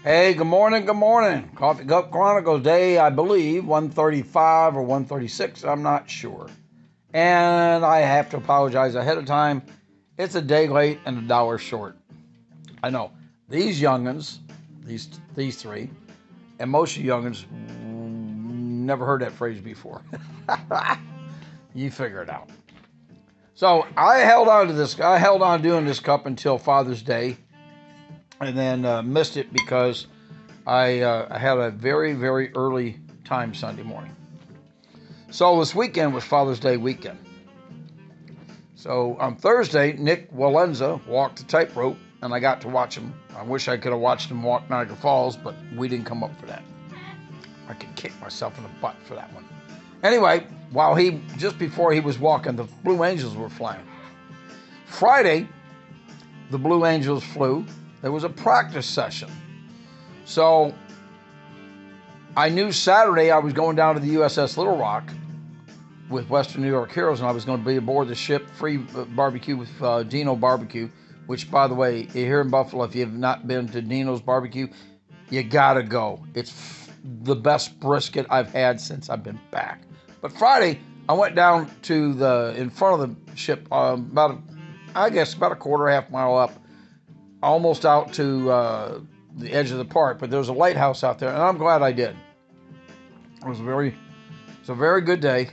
Hey, good morning, good morning. Coffee Cup Chronicles Day, I believe, 135 or 136, I'm not sure. And I have to apologize ahead of time. It's a day late and a dollar short. I know. These youngins, these three, and most of you youngins never heard that phrase before. You figure it out. So I held on to this. I held on doing this cup until Father's Day, and then missed it because I had a very, very early time Sunday morning. So this weekend was Father's Day weekend. So on Thursday, Nick Walenza walked the tightrope, and I got to watch him. I wish I could have watched him walk Niagara Falls, but we didn't come up for that. I could kick myself in the butt for that one. Anyway, just before he was walking, the Blue Angels were flying. Friday, the Blue Angels flew. There was a practice session. So I knew Saturday I was going down to the USS Little Rock with Western New York Heroes, and I was going to be aboard the ship, free barbecue with Dino Barbecue, which, by the way, here in Buffalo, if you have not been to Dino's Barbecue, you gotta go. It's the best brisket I've had since I've been back. But Friday, I went down to in front of the ship, about a quarter, half mile up, almost out to the edge of the park. But there was a lighthouse out there, and I'm glad I did. It was a very good day.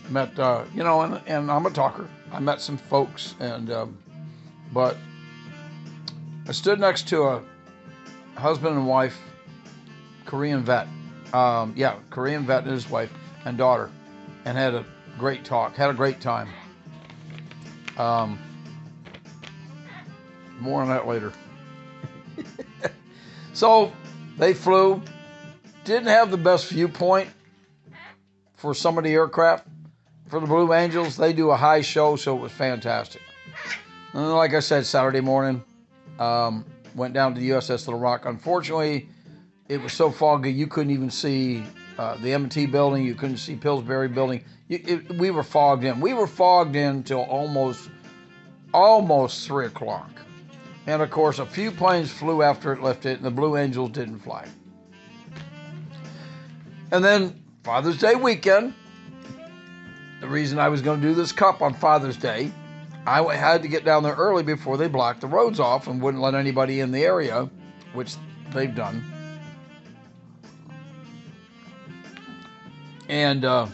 Met, and I'm a talker. I met some folks, but I stood next to a husband and wife, Korean vet. Korean vet and his wife and daughter, and had a great talk. Had a great time. More on that later. So they flew. Didn't have the best viewpoint for some of the aircraft. For the Blue Angels, they do a high show, so it was fantastic. And then, like I said, Saturday morning, went down to the USS Little Rock. Unfortunately, it was so foggy you couldn't even see the M&T building. You couldn't see Pillsbury building. We were fogged in. We were fogged in till almost 3 o'clock. And of course, a few planes flew after it lifted, and the Blue Angels didn't fly. And then Father's Day weekend, the reason I was going to do this cup on Father's Day, I had to get down there early before they blocked the roads off and wouldn't let anybody in the area, which they've done. And I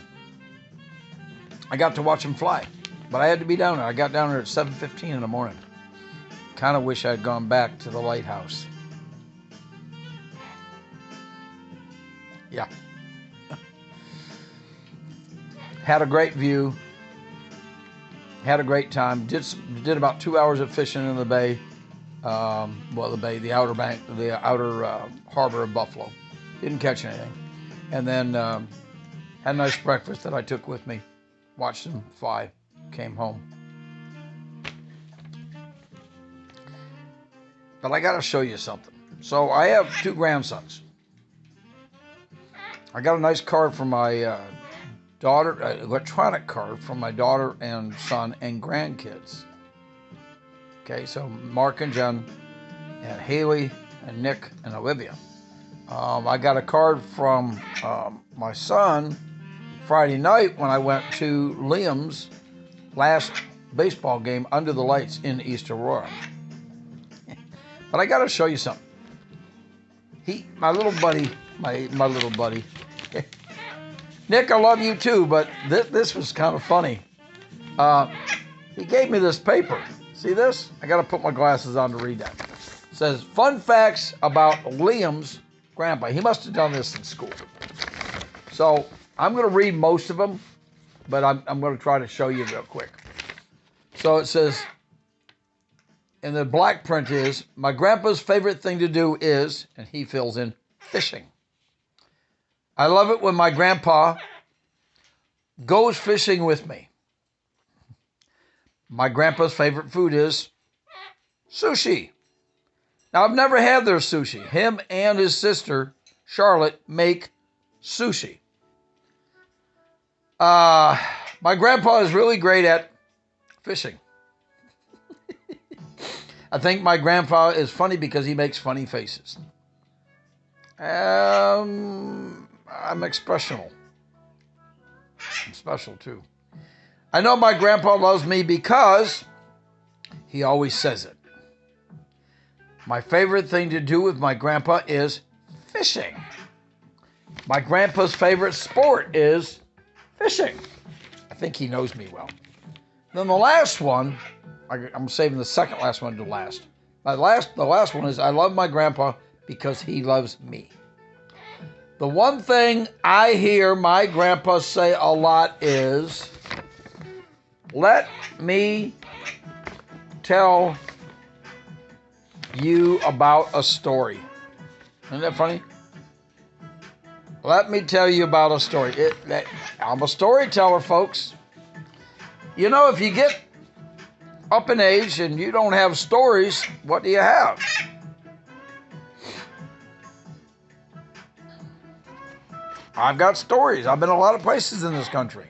got to watch them fly, but I had to be down there. I got down there at 7:15 in the morning. Kind of wish I'd gone back to the lighthouse. Yeah. Had a great view. Had a great time. Did about 2 hours of fishing in the bay. The outer bank, the outer harbor of Buffalo. Didn't catch anything. And then had a nice breakfast that I took with me. Watched them fly. Came home. But I got to show you something. So I have 2 grandsons. I got a nice card from my daughter, electronic card from my daughter and son and grandkids. Okay, so Mark and Jen, and Haley and Nick and Olivia. I got a card from my son Friday night when I went to Liam's last baseball game under the lights in East Aurora. But I got to show you something. My little buddy, Nick, I love you too, but this was kind of funny. He gave me this paper. See this? I got to put my glasses on to read that. It says, fun facts about Liam's grandpa. He must have done this in school. So I'm going to read most of them, but I'm going to try to show you real quick. So it says, and the black print is, my grandpa's favorite thing to do is, and he fills in, fishing. I love it when my grandpa goes fishing with me. My grandpa's favorite food is sushi. Now, I've never had their sushi. Him and his sister, Charlotte, make sushi. My grandpa is really great at fishing. I think my grandpa is funny because he makes funny faces. I'm expressional. I'm special too. I know my grandpa loves me because he always says it. My favorite thing to do with my grandpa is fishing. My grandpa's favorite sport is fishing. I think he knows me well. Then the last one, I'm saving the second last one to last. The last one is I love my grandpa because he loves me. The one thing I hear my grandpa say a lot is, let me tell you about a story. Isn't that funny? Let me tell you about a story. I'm a storyteller, folks. You know, if you get up in age and you don't have stories, what do you have? I've got stories. I've been a lot of places in this country.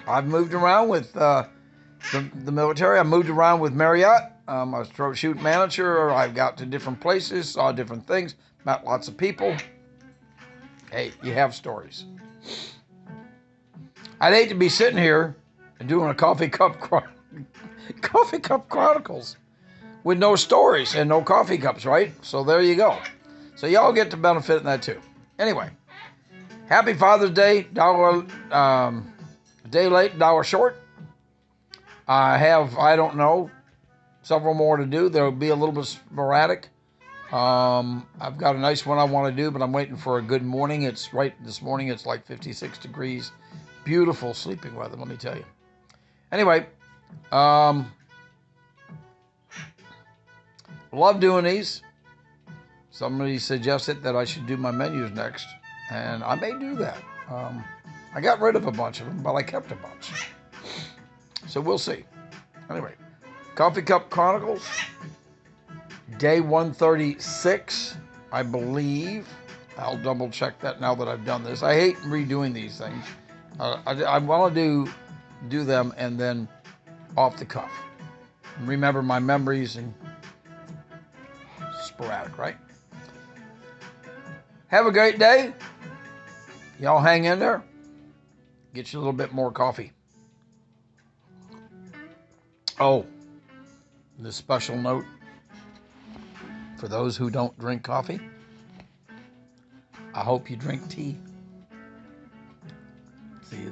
I've moved around with the military. I moved around with Marriott. I was throat shoot manager. I've got to different places, saw different things, met lots of people. Hey, you have stories. I'd hate to be sitting here and doing a coffee cup Chronicles with no stories and no coffee cups, right? So there you go. So y'all get to benefit in that too. Anyway, happy Father's Day. A day late, dollar short. I don't know, several more to do. There'll be a little bit sporadic. I've got a nice one I want to do, but I'm waiting for a good morning. This morning it's like 56 degrees. Beautiful sleeping weather, let me tell you. Anyway, love doing these. Somebody suggested that I should do my menus next, and I may do that. I got rid of a bunch of them, but I kept a bunch. So we'll see. Anyway, Coffee Cup Chronicles, day 136, I believe. I'll double check that now that I've done this. I hate redoing these things. I want to do them and then off the cuff. Remember my memories and sporadic, right? Have a great day. Y'all hang in there. Get you a little bit more coffee. Oh, this special note for those who don't drink coffee. I hope you drink tea. See you.